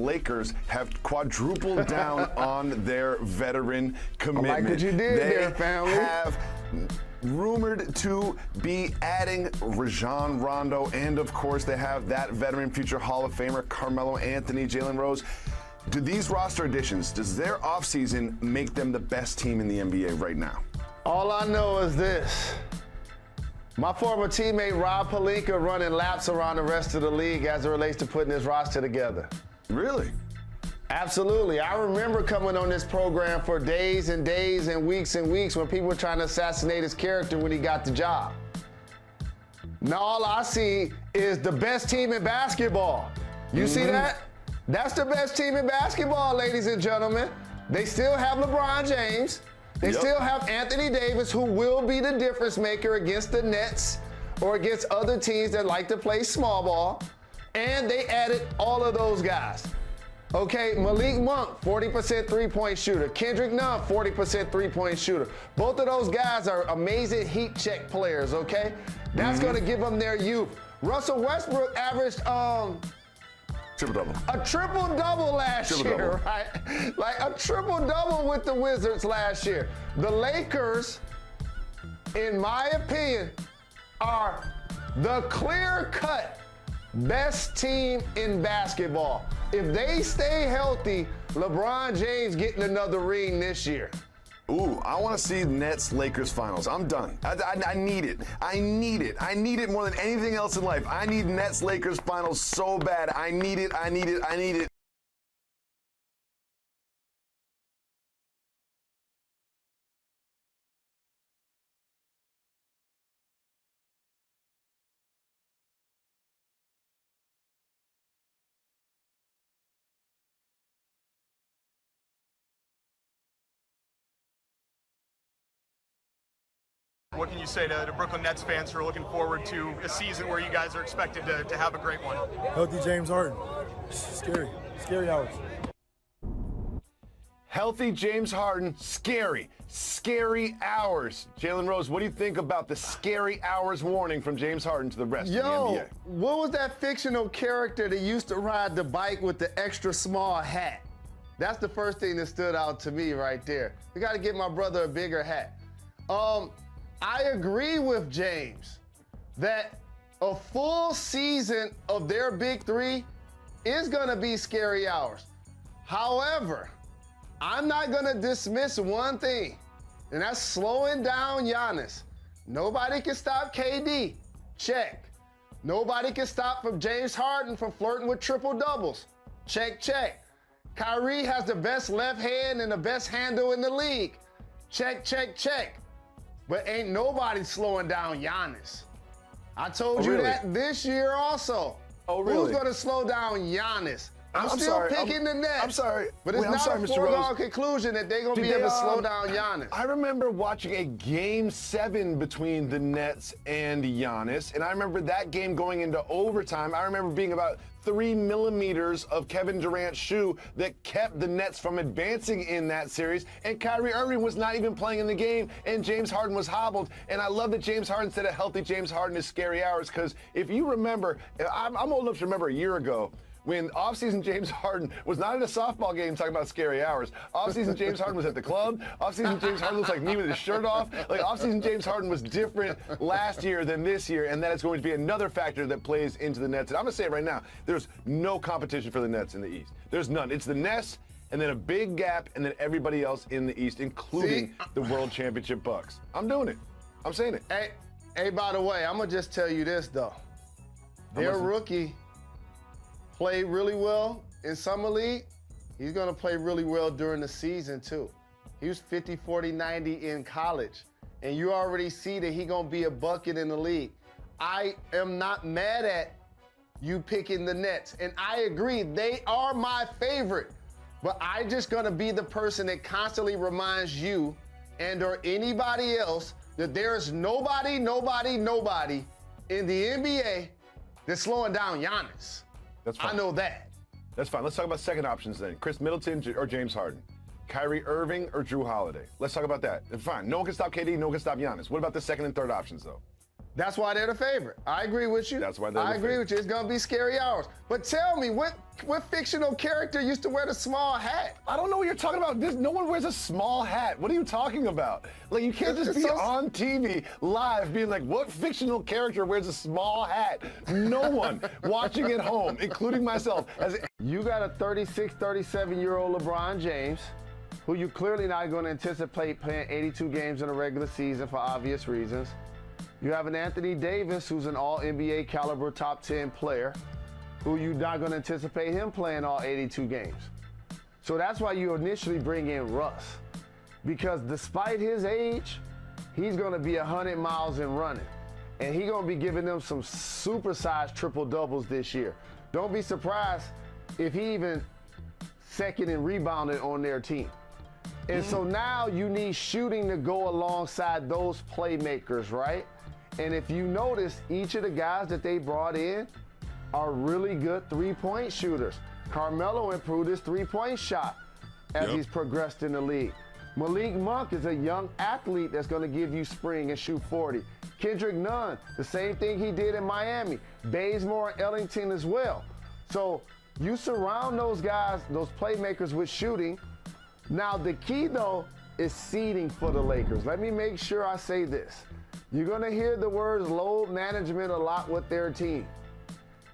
Lakers have quadrupled down on their veteran commitment. I like what you did there, family. They have rumored to be adding Rajon Rondo, and of course they have that veteran future Hall of Famer Carmelo Anthony, Jalen Rose. Do these roster additions, does their offseason make them the best team in the NBA right now? All I know is this. My former teammate Rob Pelinka running laps around the rest of the league as it relates to putting his roster together. Really? Absolutely. I remember coming on this program for days and days and weeks when people were trying to assassinate his character when he got the job. Now all I see is the best team in basketball. You see that? That's the best team in basketball, ladies and gentlemen. They still have LeBron James. They still have Anthony Davis, who will be the difference maker against the Nets or against other teams that like to play small ball. And they added all of those guys. Okay, Malik Monk, 40% three-point shooter. Kendrick Nunn, 40% three-point shooter. Both of those guys are amazing heat check players, okay? That's going to give them their youth. Russell Westbrook averaged Triple-double. a triple-double last year, right? Like a triple-double with the Wizards last year. The Lakers, in my opinion, are the clear-cut best team in basketball. If they stay healthy, LeBron James getting another ring this year. Ooh, I want to see Nets-Lakers finals. I'm done. I need it. I need it. I need it more than anything else in life. I need Nets-Lakers finals so bad. I need it. I need it. I need it. What can you say to Brooklyn Nets fans who are looking forward to a season where you guys are expected to have a great one? Healthy James Harden. Scary. Scary hours. Healthy James Harden, scary. Scary hours. Jalen Rose, what do you think about the scary hours warning from James Harden to the rest of the NBA? What was that fictional character that used to ride the bike with the extra small hat? That's the first thing that stood out to me right there. We got to get my brother a bigger hat. I agree with James that a full season of their big three is going to be scary hours. However, I'm not going to dismiss one thing, and that's slowing down Giannis. Nobody can stop KD. Check. Nobody can stop from James Harden from flirting with triple doubles. Check, check. Kyrie has the best left hand and the best handle in the league. Check, check, check. But ain't nobody slowing down Giannis. I told you that this year also. Oh, really? Who's going to slow down Giannis? I'm still sorry. picking the Nets. I'm sorry. But it's Wait, I'm not sorry, a Mr. foregone Rose. conclusion that they're going to be able to slow down Giannis. I remember watching a Game 7 between the Nets and Giannis, and I remember that game going into overtime. I remember being about 3 millimeters of Kevin Durant's shoe that kept the Nets from advancing in that series, and Kyrie Irving was not even playing in the game, and James Harden was hobbled. And I love that James Harden said a healthy James Harden is scary hours, because if you remember, I'm old enough to remember a year ago, when offseason James Harden was not in a softball game talking about scary hours. Offseason James Harden was at the club. Offseason James Harden looks like me with his shirt off. Like, offseason James Harden was different last year than this year, and that is going to be another factor that plays into the Nets. And I'm going to say it right now, there's no competition for the Nets in the East. There's none. It's the Nets, and then a big gap, and then everybody else in the East, including the World Championship Bucks. I'm doing it. I'm saying it. Hey, by the way, I'm going to just tell you this, though. Their rookie played really well in Summer League. He's going to play really well during the season, too. He was 50, 40, 90 in college. And you already see that he's going to be a bucket in the league. I am not mad at you picking the Nets. And I agree, they are my favorite. But I'm just going to be the person that constantly reminds you and or anybody else that there is nobody in the NBA that's slowing down Giannis. That's fine. I know that. That's fine. Let's talk about second options then. Chris Middleton or James Harden? Kyrie Irving or Drew Holiday? Let's talk about that. Fine. No one can stop KD. No one can stop Giannis. What about the second and third options, though? That's why they're the favorite. I agree with you. That's why they're the I agree favorite. with you. It's going to be scary hours. But tell me, what fictional character used to wear the small hat? I don't know what you're talking about. No one wears a small hat. What are you talking about? Like, you can't just It's be so- on TV live being like, what fictional character wears a small hat? No one watching at home, including myself, has. You got a 36, 37-year-old LeBron James, who you clearly not going to anticipate playing 82 games in a regular season for obvious reasons. You have an Anthony Davis, who's an all-NBA caliber top 10 player, who you're not going to anticipate him playing all 82 games. So that's why you initially bring in Russ. Because despite his age, he's going to be 100 miles and running. And he's going to be giving them some supersized triple-doubles this year. Don't be surprised if he even second in rebounding on their team. And so now you need shooting to go alongside those playmakers, right? And if you notice, each of the guys that they brought in are really good three-point shooters. Carmelo improved his three-point shot as he's progressed in the league. Malik Monk is a young athlete that's going to give you spring and shoot 40. Kendrick Nunn, the same thing he did in Miami. Bazemore and Ellington as well. So you surround those guys, those playmakers with shooting. Now the key though is seeding for the Lakers. Let me make sure I say this. You're going to hear the words load management a lot with their team.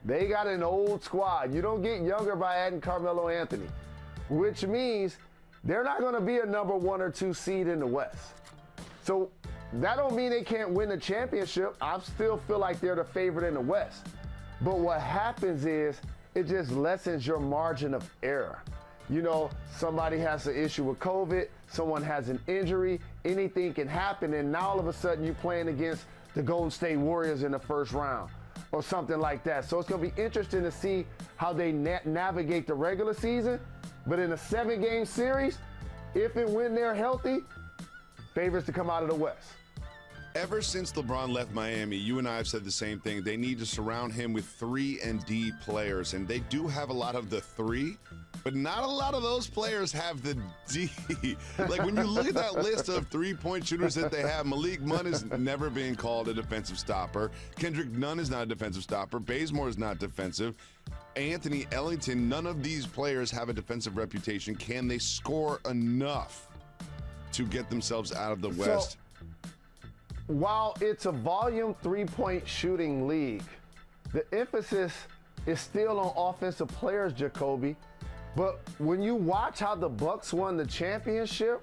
They got an old squad. You don't get younger by adding Carmelo Anthony, which means they're not going to be a number 1 or 2 seed in the West. So that don't mean they can't win the championship. I still feel like they're the favorite in the West. But what happens is it just lessens your margin of error. You know, somebody has an issue with COVID, someone has an injury, anything can happen, and now all of a sudden you're playing against the Golden State Warriors in the first round or something like that. So it's going to be interesting to see how they navigate the regular season. But in a 7-game series, if and when they're healthy, favorites to come out of the West. Ever since LeBron left Miami, you and I have said the same thing. They need to surround him with 3 and D players, and they do have a lot of the 3, but not a lot of those players have the D. Like, when you look at that list of 3-point shooters that they have, Malik Monk is never being called a defensive stopper. Kendrick Nunn is not a defensive stopper. Bazemore is not defensive. Anthony Ellington, none of these players have a defensive reputation. Can they score enough to get themselves out of the West? While it's a volume 3-point shooting league, the emphasis is still on offensive players, Jacoby. But when you watch how the Bucks won the championship,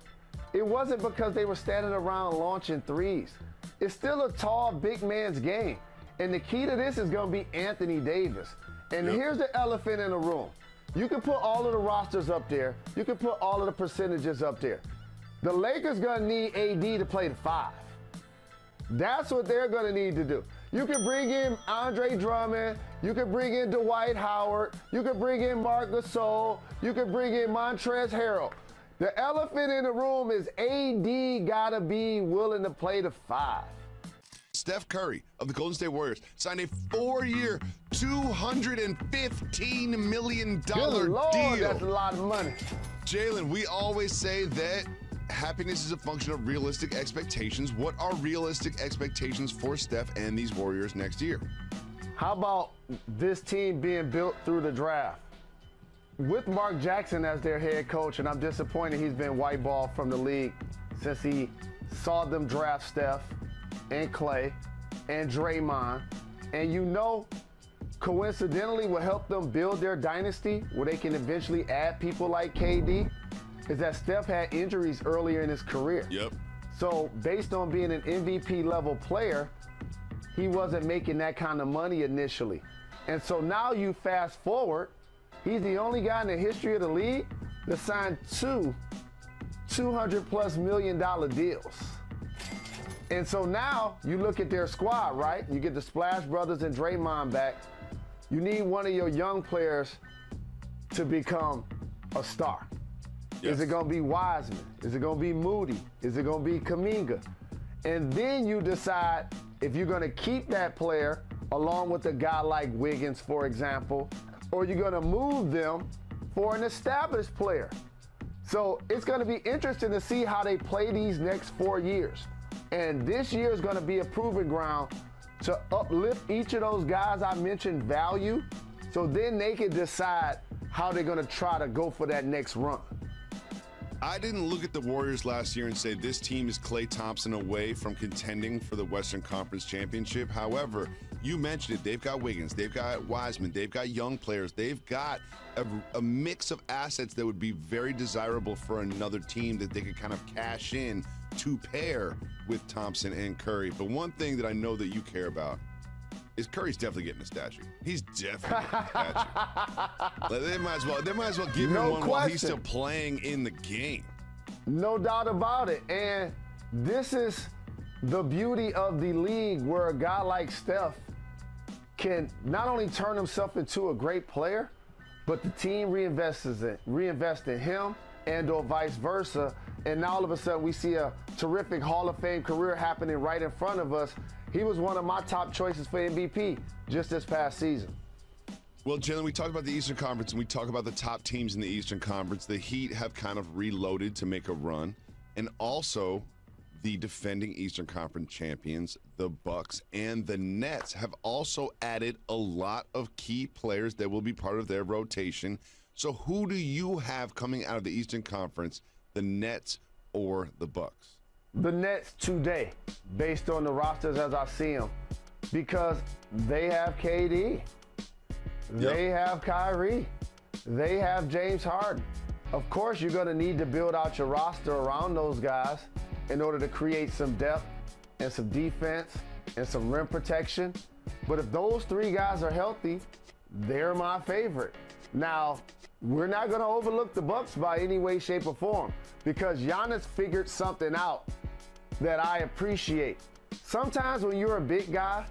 it wasn't because they were standing around launching threes. It's still a tall, big man's game. And the key to this is going to be Anthony Davis. And here's the elephant in the room. You can put all of the rosters up there. You can put all of the percentages up there. The Lakers going to need AD to play the 5. That's what they're going to need to do. You can bring in Andre Drummond. You can bring in Dwight Howard. You can bring in Marc Gasol. You can bring in Montrezl Harrell. The elephant in the room is AD got to be willing to play the 5. Steph Curry of the Golden State Warriors signed a 4-year, $215 million Good Lord, deal. that's a lot of money. Jalen, we always say that happiness is a function of realistic expectations. What are realistic expectations for Steph and these Warriors next year? How about this team being built through the draft? With Mark Jackson as their head coach, and I'm disappointed he's been whiteballed from the league since he saw them draft Steph and Clay and Draymond. And you know, coincidentally, what helped them build their dynasty, where they can eventually add people like KD, is that Steph had injuries earlier in his career. Yep. So based on being an MVP level player, he wasn't making that kind of money initially. And so now you fast forward, he's the only guy in the history of the league that signed 2 $200+ million deals. And so now you look at their squad, right? You get the Splash Brothers and Draymond back. You need one of your young players to become a star. Yes. Is it going to be Wiseman? Is it going to be Moody? Is it going to be Kuminga? And then you decide if you're going to keep that player along with a guy like Wiggins, for example, or you're going to move them for an established player. So it's going to be interesting to see how they play these next 4 years. And this year is going to be a proving ground to uplift each of those guys I mentioned value, so then they can decide how they're going to try to go for that next run. I didn't look at the Warriors last year and say this team is Klay Thompson away from contending for the Western Conference Championship. However, you mentioned it. They've got Wiggins. They've got Wiseman. They've got young players. They've got a mix of assets that would be very desirable for another team that they could kind of cash in to pair with Thompson and Curry. But one thing that I know that you care about is Curry's definitely getting a statue. He's definitely getting a statue. They might as well give him one while he's still playing in the game. No doubt about it. And this is the beauty of the league, where a guy like Steph can not only turn himself into a great player, but the team reinvests in him, and or vice versa. And now all of a sudden we see a terrific Hall of Fame career happening right in front of us. He was one of my top choices for MVP just this past season. Well, Jalen, we talked about the Eastern Conference and we talk about the top teams in the Eastern Conference. The Heat have kind of reloaded to make a run, and also the defending Eastern Conference champions, the Bucks and the Nets, have also added a lot of key players that will be part of their rotation. So who do you have coming out of the Eastern Conference, the Nets or the Bucks? The Nets today, based on the rosters as I see them, because they have KD, they have Kyrie, they have James Harden. Of course, you're going to need to build out your roster around those guys in order to create some depth and some defense and some rim protection. But if those three guys are healthy, they're my favorite. Now, we're not going to overlook the Bucks by any way, shape, or form, because Giannis figured something out that I appreciate. Sometimes when you're a big guy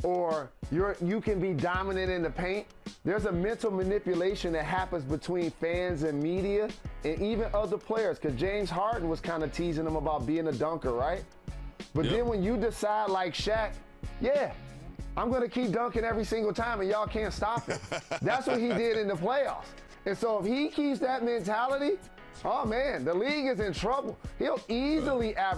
or you can be dominant in the paint, there's a mental manipulation that happens between fans and media and even other players, because James Harden was kind of teasing him about being a dunker, right? But then when you decide, like Shaq, yeah, I'm going to keep dunking every single time and y'all can't stop him. That's what he did in the playoffs. And so if he keeps that mentality, oh man, the league is in trouble. He'll easily average